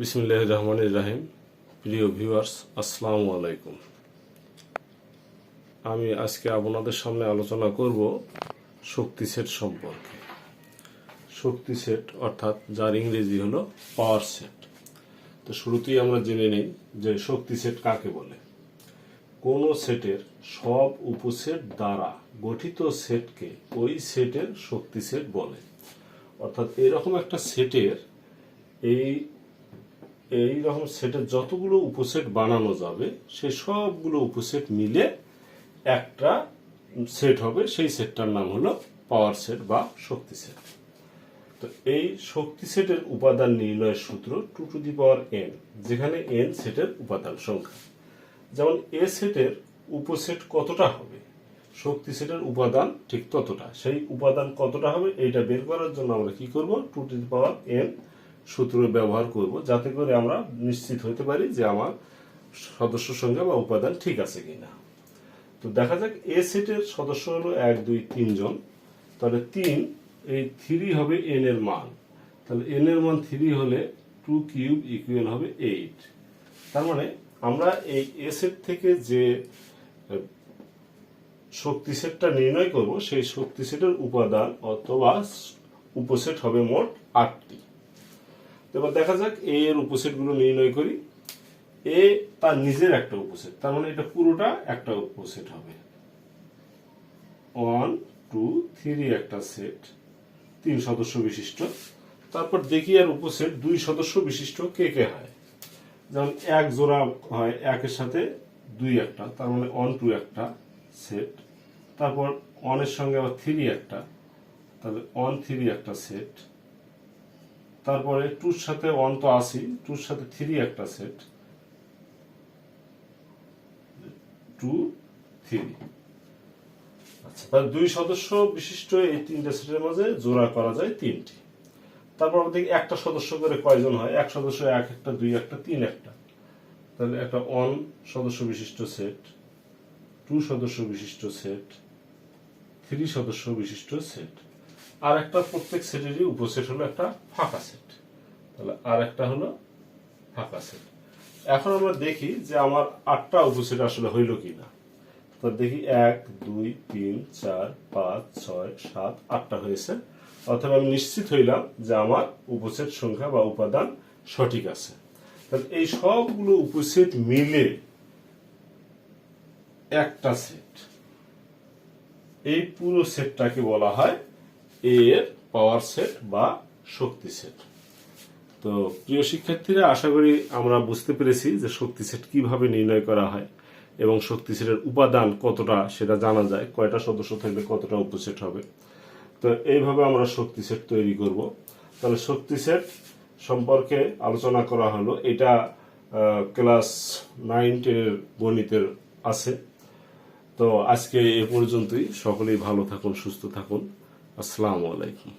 বিসমিল্লাহির রহমানির রহিম। প্রিয় ভিউয়ার্স, আসসালামু আলাইকুম। আমি আজকে আপনাদের সামনে আলোচনা করব শক্তি সেট সম্পর্কে। শক্তি সেট অর্থাৎ যার ইংরেজি হলো পাওয়ার সেট। তো শুরুতেই আমরা জেনে নিই যে শক্তি সেট কাকে বলে। কোনো সেটের সব উপসেট দ্বারা গঠিত সেটকে ওই সেটের শক্তি সেট বলে। অর্থাৎ এরকম একটা সেটের এই রকম সেটের যতগুলো উপসেট বানানো যাবে সেই সবগুলো উপসেট মিলে একটা সেট হবে, সেই সেটটার নাম হলো পাওয়ার সেট বা শক্তি সেট। তো এই শক্তি সেটের উপাদান নির্ণয়ের সূত্র 2n, যেখানে n সেটের উপাদান সংখ্যা। যেমন এ সেটের উপসেট কতটা হবে, শক্তি সেটের উপাদান ঠিক ততটা। সেই উপাদান কতটা হবে এইটা বের করার জন্য আমরা কি করব, 2n সূত্র ব্যবহার করব, যাতে করে আমরা নিশ্চিত হতে পারি যে আমার সদস্য সংখ্যা বা উপাদান ঠিক আছে কিনা। তো দেখা যাক এ সেটের সদস্য হলো 1 2 3 জন, তাহলে 3 এই 3 হবে n এর মান। তাহলে n এর মান 3 হলে 2 কিউব ইকুয়াল হবে 8। তার মানে আমরা এই এ সেট থেকে যে শক্তি সেটটা নির্ণয় করব সেই শক্তি সেটের উপাদান অথবা উপসেট হবে মোট 8টি। এবার দেখা যাক এ এর উপসেটগুলো নির্ণয় করি। এ তার নিজের একটা উপসেট, তার মানে এটা পুরোটা একটা উপসেট হবে। 1 2 3 একটা সেট 3 সদস্য বিশিষ্ট। তারপর দেখি আর উপসেট 2 সদস্য বিশিষ্ট কে কে হয়। যেমন এক জোড়া হয়, একের সাথে 2 একটা, তার মানে 1 2 একটা সেট। তারপর 1 এর সঙ্গে আবার 3 একটা, তাহলে 1 3 একটা সেট। তারপরে 2 সাথে 1 তো আসি, 2 সাথে 3 একটা সেট, 2 3। আচ্ছা, তাহলে 2 সদস্য বিশিষ্ট এই তিনটা সেটের মাঝে জোড়া করা যায় 3টি। তারপর আমরা দেখি একটা সদস্য করে কয়জন হয়, এক সদস্য 1 একটা 2 একটা 3 একটা, তাহলে একটা 1 সদস্য বিশিষ্ট সেট, 2 সদস্য বিশিষ্ট সেট, 3 সদস্য বিশিষ্ট সেট। আর একটা প্রত্যেক সেটেরই উপসেট হলো একটা ফাঁকা সেট, তাহলে আর একটা হলো ফাঁকা সেট। এখন আমরা দেখি যে আমার 8টা উপসেট আসলে হইল কিনা। তো দেখি 1 2 3 4 5 6 7 8টা হয়েছে, অথবা আমি নিশ্চিত হইলাম যে আমার উপসেট সংখ্যা বা উপাদান সঠিক আছে। তাহলে এই সবগুলো উপসেট মিলে একটা সেট, এই পুরো সেটটাকে বলা হয় এর পাওয়ার সেট বা শক্তি সেট। তো প্রিয় শিক্ষার্থীরা, আশা করি আমরা বুঝতে পেরেছি যে শক্তি সেট কিভাবে নির্ণয় করা হয় এবং শক্তি সেটের উপাদান কতটা সেটা জানা যায়, কয়টা সদস্য থাকলে কতটা উপসেট হবে। তো এইভাবে আমরা শক্তি সেট তৈরি করব। তাহলে শক্তি সেট সম্পর্কে আলোচনা করা হলো, এটা ক্লাস 9-10 গণিতের আছে। তো আজকে এ পর্যন্তই। সকলেই ভালো থাকুন, সুস্থ থাকুন। আসসালামু আলাইকুম।